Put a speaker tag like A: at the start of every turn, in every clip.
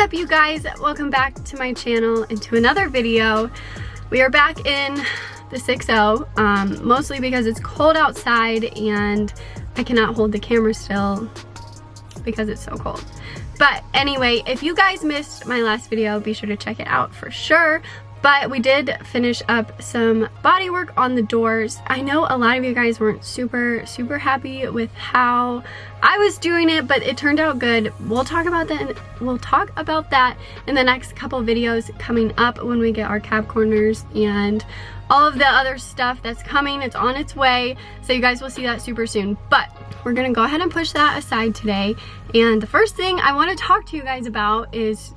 A: up, you guys? Welcome back to my channel and to another video. We are back in the 6.0, mostly because it's cold outside and I cannot hold the camera still because it's so cold. But anyway, if you guys missed my last video, be sure to check it out for sure. But we did finish up some body work on the doors. I know a lot of you guys weren't super happy with how I was doing it, but it turned out good. We'll talk about that in the next couple videos coming up when we get our cab corners and all of the other stuff that's coming. It's on its way, so you guys will see that super soon. But we're gonna go ahead and push that aside today. And the first thing I want to talk to you guys about is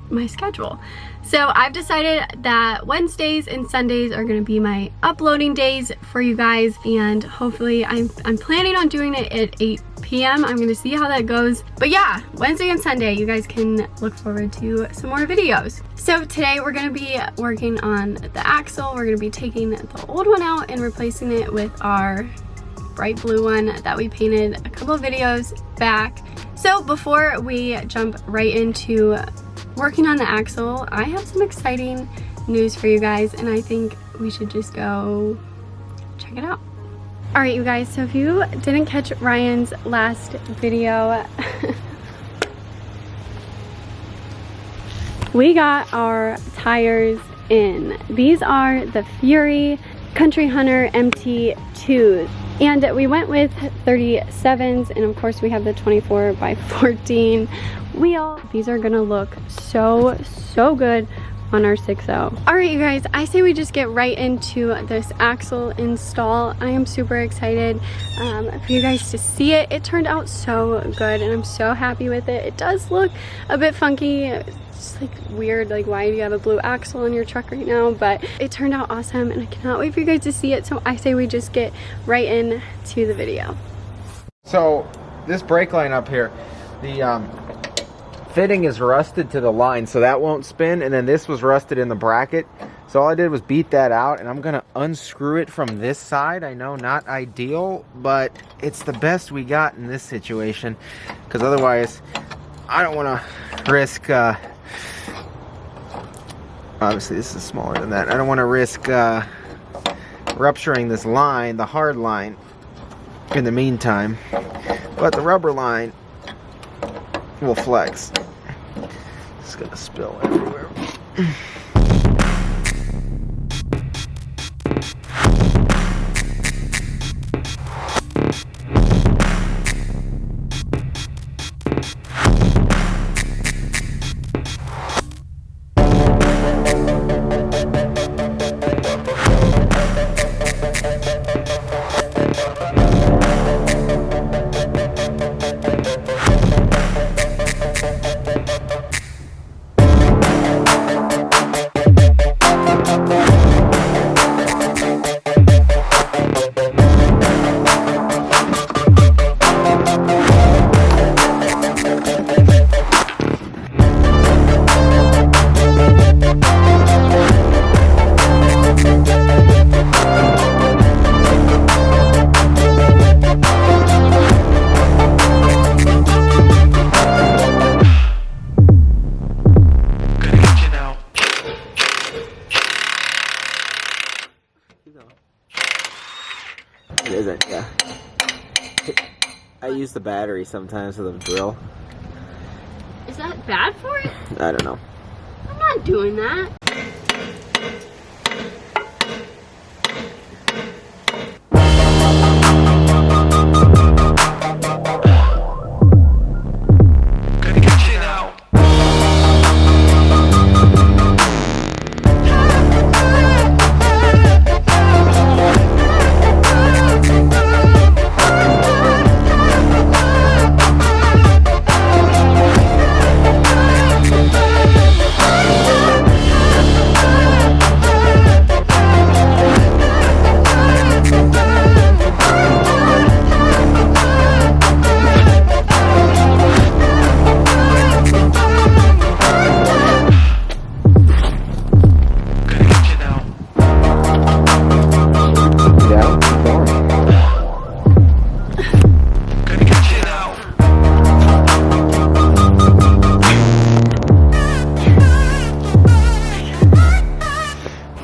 A: my schedule. So I've decided that Wednesdays and Sundays are going to be my uploading days for you guys, and hopefully I'm planning on doing it at 8 p.m. I'm going to see how that goes. But yeah, Wednesday and Sunday you guys can look forward to some more videos. So today we're going to be working on the axle. We're going to be taking the old one out and replacing it with our bright blue one that we painted a couple of videos back. So before we jump right into working on the axle, I have some exciting news for you guys, and I think we should just go check it out. Alright, you guys, so if you didn't catch Ryan's last video, we got our tires in. These are the Fury Country Hunter MT2s. And we went with 37s, and of course we have the 24x14 wheel. These are gonna look so good on our 6.0. Alright, you guys, I say we just get right into this axle install. I am super excited for you guys to see it. It turned out so good and I'm so happy with it. It does look a bit funky. It's like weird, like why do you have a blue axle in your truck right now? But it turned out awesome and I cannot wait for you guys to see it. So I say we just get right into the video.
B: So this brake line up here, the fitting is rusted to the line, so that won't spin, and then this was rusted in the bracket. So all I did was beat that out, and I'm gonna unscrew it from this side. I know, not ideal, but it's the best we got in this situation, because otherwise I don't want to risk obviously this is smaller than that. I don't want to risk rupturing this line, the hard line, in the meantime, but the rubber line will flex. It's gonna spill everywhere. It isn't, yeah. I use the battery sometimes with a drill.
A: Is that bad for it?
B: I don't know.
A: I'm not doing that.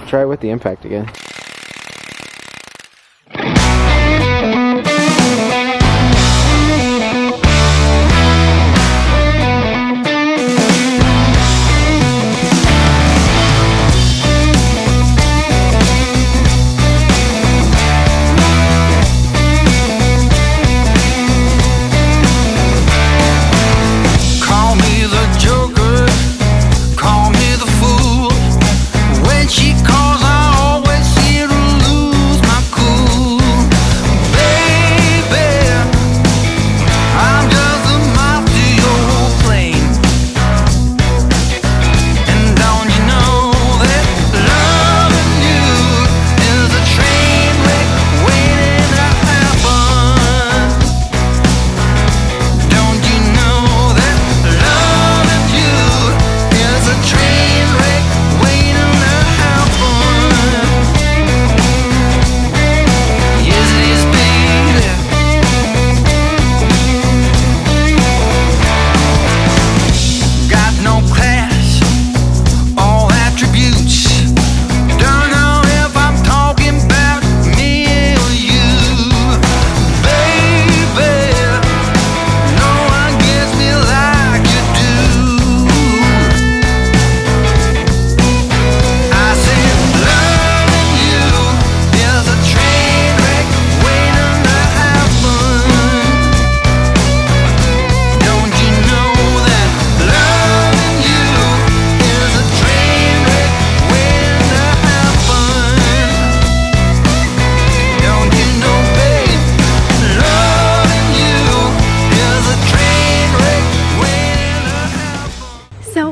B: try it with the impact again.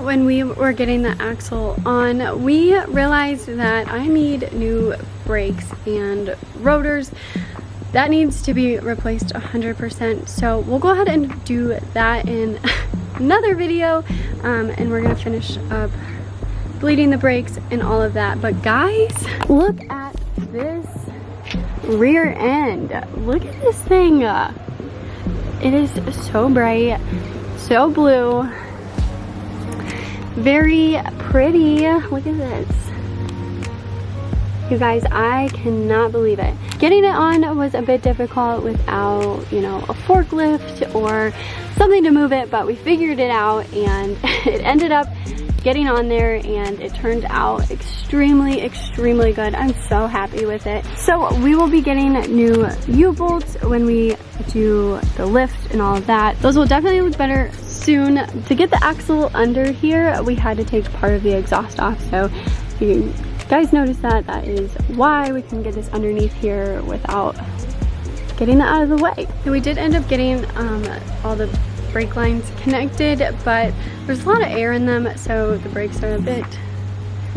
A: When we were getting the axle on, we realized that I need new brakes and rotors. That needs to be replaced 100%. So we'll go ahead and do that in another video, and we're gonna finish up bleeding the brakes and all of that. But guys, look at this rear end. Look at this thing. It is so bright, so blue. Very pretty. Look at this. You guys, I cannot believe it. Getting it on was a bit difficult without, you know, a forklift or something to move it, but we figured it out and it ended up getting on there and it turned out extremely, extremely good. I'm so happy with it. So we will be getting new U-bolts when we do the lift and all of that. Those will definitely look better soon. To get the axle under here, we had to take part of the exhaust off. So you guys notice that is why we can get this underneath here without getting that out of the way. So we did end up getting all the brake lines connected, but there's a lot of air in them, so the brakes are a bit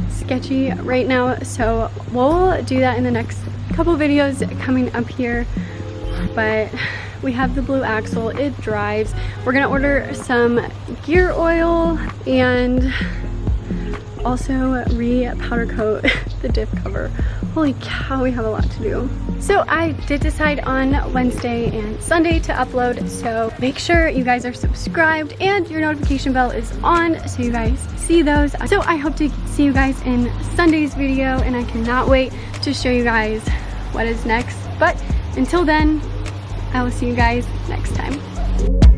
A: sketchy right now. So we'll do that in the next couple videos coming up here. But we have the blue axle, it drives. We're gonna order some gear oil and also re-powder coat the diff cover. Holy cow, we have a lot to do. So I did decide on Wednesday and Sunday to upload, so make sure you guys are subscribed and your notification bell is on so you guys see those. So I hope to see you guys in Sunday's video, and I cannot wait to show you guys what is next. But until then, I will see you guys next time.